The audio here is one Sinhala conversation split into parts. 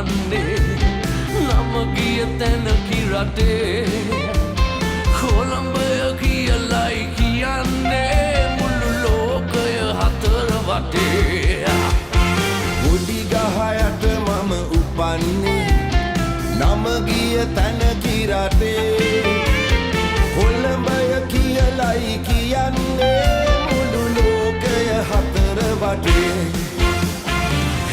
දන්නේ නම ගිය තැන කිරටේ කොළඹය කියලයි කියන්නේ මුළු ලෝකය හතර වටේ උඩි ගහයට මම උපන්නේ නම ගිය තැන කිරටේ කොළඹය කියලයි කියන්නේ මුළු ලෝකය හතර වටේ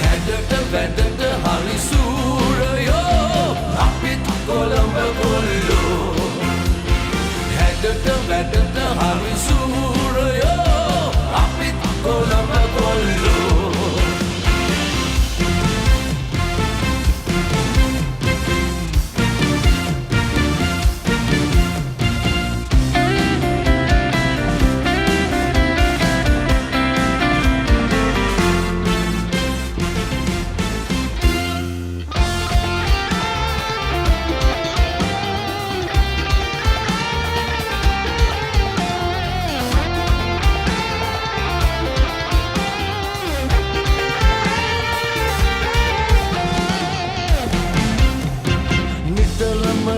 හැඩට වැඩට හරි සූරයෝ අපිත් කොළඹ කොල්ලෝ හැඩට වැඩට හරි සූරයෝ අපිත් කොළඹ කොල්ලෝ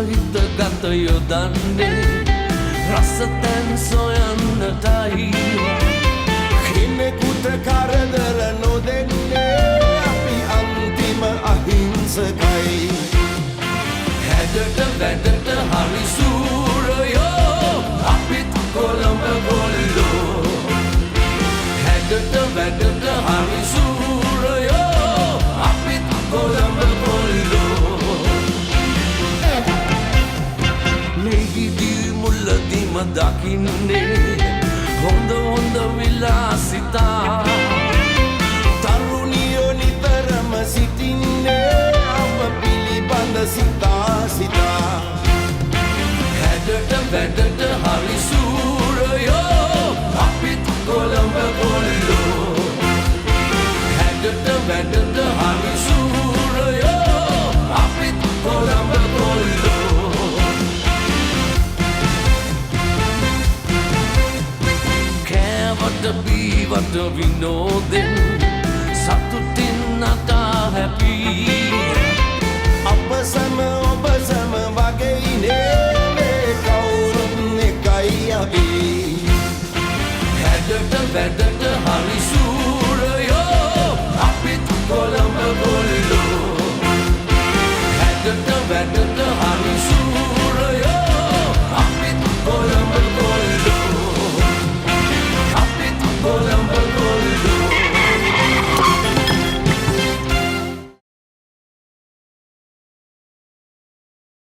හිත ගත යොදන්නේ රසතැන් සොයන්නටයි කෙනෙකුට කරදර නොදෙන්නේ අපි අන්තිම අහිංසකයි හැඩට වැඩට හරි සූරයෝ අපිත් කොළඹ කොල්ලෝ හැඩට වැඩට හරි සූරයෝ අපිත් කොළඹ කොල්ලෝ නෙහිදී මුල්ලදිම දකින්නේ හොඳ හොඳ විලාසිතා තරුණියෝ නිතරම සිටින්නේ අප පිළිබඳ සිතා සිතා හැඩට වැඩට හරි සූරයෝ අපිත් කොළඹ කොල්ලෝ හැඩට වැඩට හරි සූරයෝ අපිත් කොළඹ කොල්ලෝ කෑවට බීවට විනෝදෙන් සතුටින් නටා හැපී අප සම ඔබ සම වගේනේ මේ කවුරුත් එකයි අපි හැඩට වැඩට හරි සූරයෝ අපිත් කොළඹ කොල්ලෝ හැඩට වැඩට